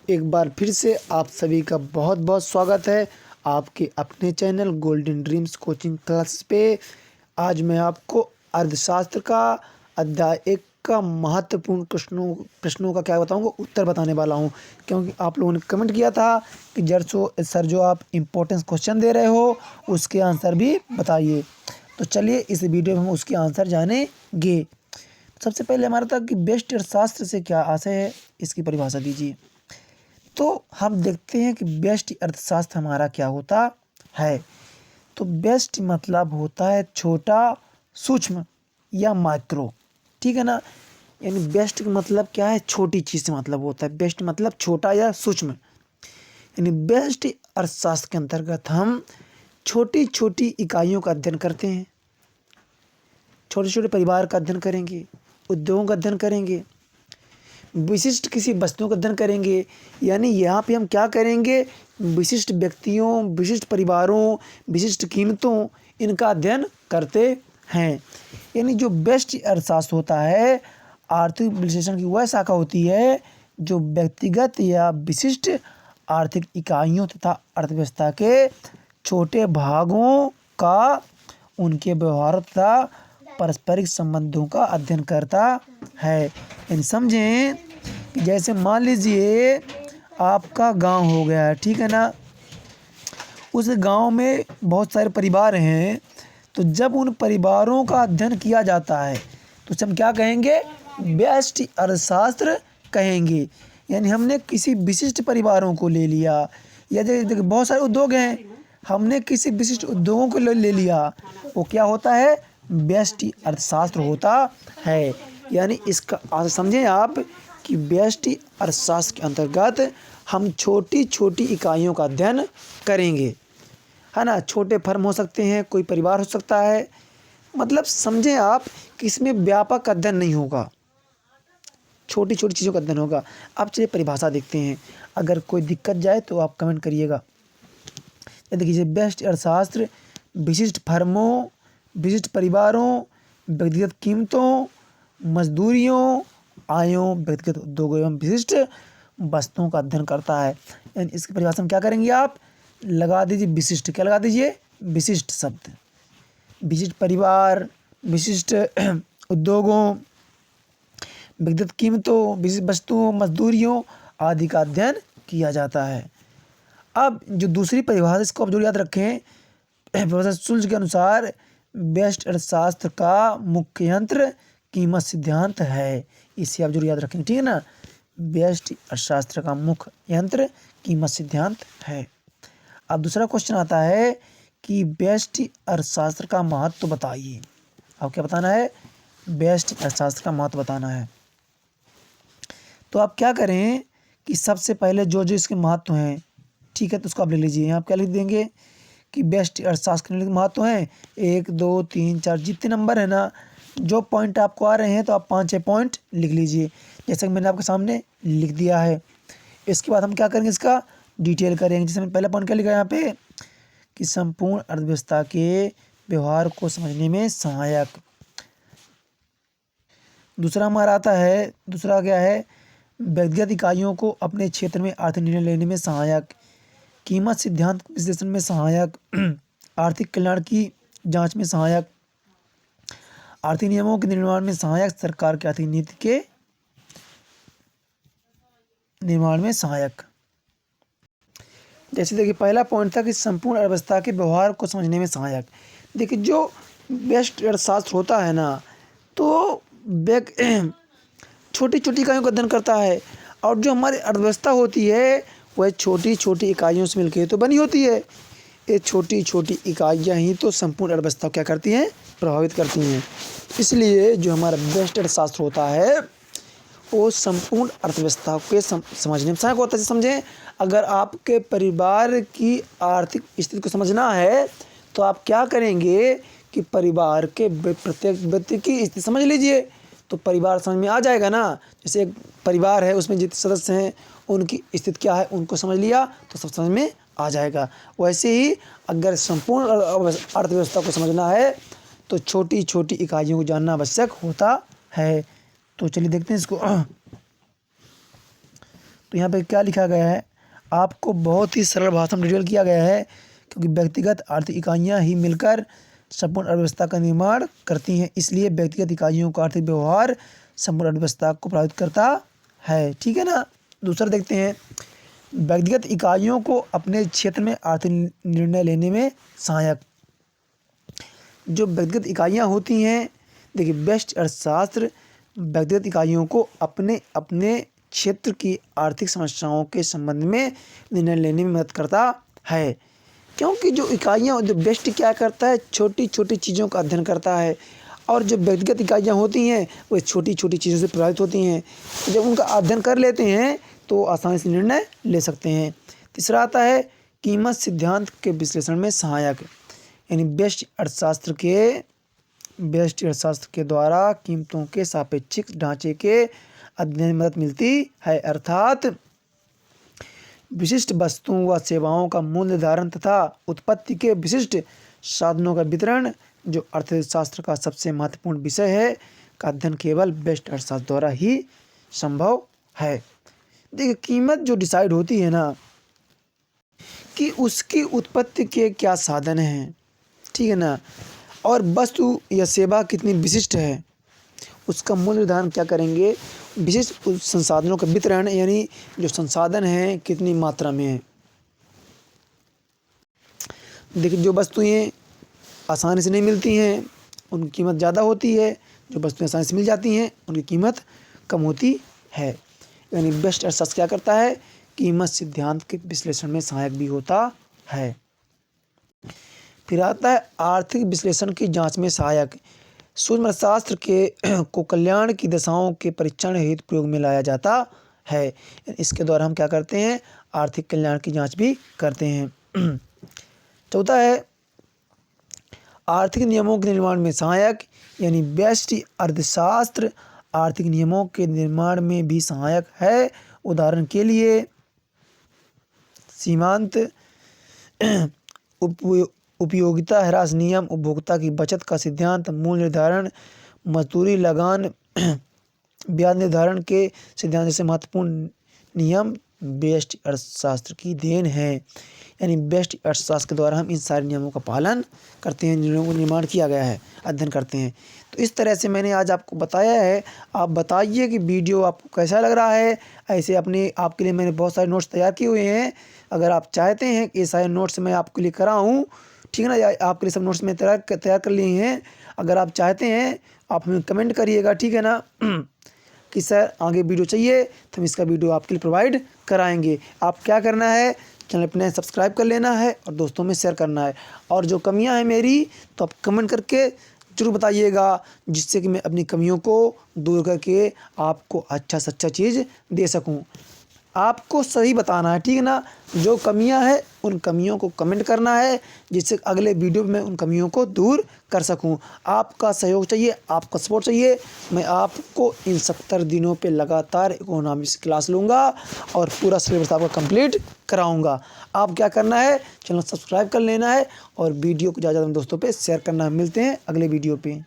एक बार फिर से आप सभी का बहुत बहुत स्वागत है आपके अपने channel golden dreams coaching class पे। आज मैं आपको अर्थशास्त्र का अध्याय 1 का महत्वपूर्ण प्रश्नों का क्या बताऊंगा, उत्तर बताने वाला हूं। क्योंकि आप लोगों ने कमेंट किया था कि सर जो आप इम्पोर्टेंस क्वेश्चन दे रहे हो उसके आंसर भी बताइए। तो चलिए इस वीडियो में हम उसके आंसर जानेंगे। सबसे पहले हमारा था कि बेस्ट अर्थशास्त्र से क्या आशय है, इसकी परिभाषा दीजिए। तो हम देखते हैं कि बेस्ट अर्थशास्त्र हमारा क्या होता है। तो बेस्ट मतलब होता है छोटा, सूक्ष्म या माइक्रो, ठीक है ना। यानी बेस्ट का मतलब क्या है, छोटी चीज़ से मतलब होता है। बेस्ट मतलब छोटा या सूक्ष्म। यानी बेस्ट अर्थशास्त्र के अंतर्गत हम छोटी छोटी इकाइयों का अध्ययन करते हैं, छोटे छोटे परिवार का अध्ययन करेंगे, उद्योगों का अध्ययन करेंगे, विशिष्ट किसी वस्तुओं का अध्ययन करेंगे। यानी यहाँ पे हम क्या करेंगे, विशिष्ट व्यक्तियों, विशिष्ट परिवारों, विशिष्ट कीमतों, इनका अध्ययन करते हैं। यानी जो बेस्ट अर्थशास्त्र होता है, आर्थिक विश्लेषण की वह शाखा होती है जो व्यक्तिगत या विशिष्ट आर्थिक इकाइयों तथा अर्थव्यवस्था के छोटे भागों का, उनके व्यवहार तथा पारस्परिक संबंधों का अध्ययन करता है। यानी समझें कि जैसे मान लीजिए आपका गांव हो गया, ठीक है ना। उस गांव में बहुत सारे परिवार हैं। तो जब उन परिवारों का अध्ययन किया जाता है तो उसे हम क्या कहेंगे, बेस्ट अर्थशास्त्र कहेंगे। यानी हमने किसी विशिष्ट परिवारों को ले लिया, या देखिए बहुत सारे उद्योग हैं, हमने किसी विशिष्ट उद्योगों को ले लिया, वो क्या होता है, बेस्ट अर्थशास्त्र होता है। यानी इसका आंसर समझें आप कि बेस्ट अर्थशास्त्र के अंतर्गत हम छोटी छोटी इकाइयों का अध्ययन करेंगे, है ना। छोटे फर्म हो सकते हैं, कोई परिवार हो सकता है। मतलब समझें आप कि इसमें व्यापक अध्ययन नहीं होगा, छोटी छोटी चीज़ों का अध्ययन होगा। अब चलिए परिभाषा देखते हैं, अगर कोई दिक्कत जाए तो आप कमेंट करिएगा। ये देखिए, बेस्ट अर्थशास्त्र विशिष्ट फर्मों, विशिष्ट परिवारों, व्यक्तिगत कीमतों, मजदूरियों, आयों, व्यक्तिगत उद्योगों एवं विशिष्ट वस्तुओं का अध्ययन करता है। यानी इसकी परिभाषा में क्या करेंगे, आप लगा दीजिए विशिष्ट। क्या लगा दीजिए, विशिष्ट शब्द। विशिष्ट परिवार, विशिष्ट उद्योगों, व्यक्तिगत कीमतों, विशिष्ट वस्तुओं, मजदूरियों आदि का अध्ययन किया जाता है। अब जो दूसरी परिभाषा, इसको आप जो याद रखें, प्रोफेसर शुल्ज के अनुसार बेस्ट अर्थशास्त्र का मुख्य यंत्र कीमत सिद्धांत है। इसे आप जरूर याद रखें, ठीक है ना। बेस्ट अर्थशास्त्र का मुख्य यंत्र कीमत सिद्धांत है। अब दूसरा क्वेश्चन आता है कि बेस्ट अर्थशास्त्र का महत्व बताइए। अब क्या बताना है, बेस्ट अर्थशास्त्र का महत्व बताना है। तो आप क्या करें कि सबसे पहले जो जो इसके महत्व हैं, ठीक है, तो उसको आप लिख लीजिए। यहाँ आप क्या लिख देंगे कि बेस्ट अर्थशास्त्र के महत्व हैं 1 2 3 4, जितने नंबर है ना, जो पॉइंट आपको आ रहे हैं तो आप 5-6 पॉइंट लिख लीजिए, जैसे कि मैंने आपके सामने लिख दिया है। इसके बाद हम क्या करेंगे, इसका डिटेल करेंगे। जैसे मैंने पहला पॉइंट क्या लिखा यहाँ पे कि संपूर्ण अर्थव्यवस्था के व्यवहार को समझने में सहायक। दूसरा हमारा आता है, दूसरा क्या है, व्यक्तिगत इकाइयों को अपने क्षेत्र में आर्थिक निर्णय लेने में सहायक, कीमत सिद्धांत विश्लेषण में सहायक, आर्थिक कल्याण की जांच में सहायक, आर्थिक नियमों के निर्माण में सहायक, सरकार की आर्थिक नीति के निर्माण में सहायक। जैसे देखिए पहला पॉइंट था कि संपूर्ण अर्थव्यवस्था के व्यवहार को समझने में सहायक। देखिए जो बेस्ट अर्थशास्त्र होता है ना, तो छोटी छोटी इकाइयों का अध्ययन करता है, और जो हमारी अर्थव्यवस्था होती है वह छोटी छोटी इकाइयों से मिलकर तो बनी होती है। ये छोटी छोटी इकाइयाँ ही तो संपूर्ण अर्थव्यवस्था को क्या करती हैं, प्रभावित करती हैं। इसलिए जो हमारा बेस्ट अर्थशास्त्र होता है वो संपूर्ण अर्थव्यवस्था के समझने में सहायक होता है। समझें, अगर आपके परिवार की आर्थिक स्थिति को समझना है तो आप क्या करेंगे कि परिवार के प्रत्येक व्यक्ति की स्थिति समझ लीजिए, तो परिवार समझ में आ जाएगा ना। जैसे एक परिवार है, उसमें जितने सदस्य हैं उनकी स्थिति क्या है, उनको समझ लिया तो सब समझ में आ जाएगा। वैसे ही अगर संपूर्ण अर्थव्यवस्था को समझना है तो छोटी छोटी इकाइयों को जानना आवश्यक होता है। तो चलिए देखते हैं इसको। तो यहाँ पे क्या लिखा गया है, आपको बहुत ही सरल भाषा में डिटेल किया गया है, क्योंकि व्यक्तिगत आर्थिक इकाइयाँ ही मिलकर संपूर्ण अर्थव्यवस्था का निर्माण करती हैं, इसलिए व्यक्तिगत इकाइयों का आर्थिक व्यवहार संपूर्ण अर्थव्यवस्था को प्रभावित करता है। ठीक है ना। दूसरा देखते हैं, व्यक्तिगत इकाइयों को अपने क्षेत्र में आर्थिक निर्णय लेने में सहायक। जो व्यक्तिगत इकाइयाँ होती हैं, देखिए व्यष्टि अर्थशास्त्र व्यक्तिगत इकाइयों को अपने अपने क्षेत्र की आर्थिक समस्याओं के संबंध में निर्णय लेने में मदद करता है, क्योंकि जो इकाइयाँ जो व्यष्टि क्या करता है, छोटी छोटी चीज़ों का अध्ययन करता है, और जो व्यक्तिगत इकाइयाँ होती हैं वो छोटी छोटी चीज़ों से प्रभावित होती हैं। जब उनका अध्ययन कर लेते हैं तो आसानी से निर्णय ले सकते हैं। तीसरा आता है कीमत सिद्धांत के विश्लेषण में सहायक, यानी व्यष्टि अर्थशास्त्र के द्वारा कीमतों के सापेक्षिक ढांचे के अध्ययन में मदद मिलती है, अर्थात विशिष्ट वस्तुओं व सेवाओं का मूल्य निर्धारण तथा उत्पत्ति के विशिष्ट साधनों का वितरण, जो अर्थशास्त्र का सबसे महत्वपूर्ण विषय है, का अध्ययन केवल व्यष्टि अर्थशास्त्र द्वारा ही संभव है। देखिए कीमत जो डिसाइड होती है ना, कि उसकी उत्पत्ति के क्या साधन हैं, ठीक है ना, और वस्तु या सेवा कितनी विशिष्ट है, उसका मूल्य निर्धारण क्या करेंगे, विशिष्ट संसाधनों का वितरण, यानी जो संसाधन हैं कितनी मात्रा में है। देखिए जो वस्तुएं आसानी से नहीं मिलती हैं उनकी कीमत ज़्यादा होती है, जो वस्तुएं आसानी से मिल जाती हैं उनकी कीमत कम होती है। यानी व्यष्टि अर्थशास्त्र क्या करता है, कीमत सिद्धांत के विश्लेषण में सहायक भी होता है। फिर आता है आर्थिक विश्लेषण की जांच में सहायक। सूक्ष्म अर्थशास्त्र को कल्याण की दशाओं के परीक्षण हेतु प्रयोग में लाया जाता है। इसके द्वारा हम क्या करते हैं, आर्थिक कल्याण की जांच भी करते हैं। चौथा है आर्थिक नियमों के निर्माण में सहायक, यानी व्यष्टि अर्थशास्त्र आर्थिक नियमों के निर्माण में भी सहायक है। उदाहरण के लिए सीमांत उपयोगिता ह्रास नियम, उपभोक्ता की बचत का सिद्धांत, मूल्य निर्धारण, मजदूरी लगान, ब्याज निर्धारण के सिद्धांत जैसे महत्वपूर्ण नियम व्यष्टि अर्थशास्त्र की देन है। यानी व्यष्टि अर्थशास्त्र के द्वारा हम इन सारे नियमों का पालन करते हैं, जिनों को निर्माण किया गया है, अध्ययन करते हैं। तो इस तरह से मैंने आज आपको बताया है। आप बताइए कि वीडियो आपको कैसा लग रहा है। ऐसे आपके लिए मैंने बहुत सारे नोट्स तैयार किए हुए हैं। अगर आप चाहते हैं कि ये सारे नोट्स मैं आपके लिए कराऊँ, ठीक है ना, या आपके लिए सब नोट्स मैं तैयार कर लिए हैं। अगर आप चाहते हैं आप हमें कमेंट करिएगा, ठीक है ना, कि सर आगे वीडियो चाहिए तो हम इसका वीडियो आपके लिए प्रोवाइड कराएंगे। आप क्या करना है, चैनल अपने सब्सक्राइब कर लेना है और दोस्तों में शेयर करना है। और जो कमियां हैं मेरी तो आप कमेंट करके ज़रूर बताइएगा, जिससे कि मैं अपनी कमियों को दूर करके आपको अच्छा से अच्छा चीज़ दे सकूं। आपको सही बताना है, ठीक है ना। जो कमियां हैं उन कमियों को कमेंट करना है, जिससे अगले वीडियो में उन कमियों को दूर कर सकूं। आपका सहयोग चाहिए, आपका सपोर्ट चाहिए। मैं आपको इन 70 दिनों पे लगातार इकोनॉमिक्स क्लास लूँगा और पूरा सिलेबस आपका कंप्लीट कराऊँगा। आप क्या करना है, चैनल सब्सक्राइब कर लेना है और वीडियो को ज़्यादा दोस्तों पे शेयर करना है। मिलते हैं अगले वीडियो पे।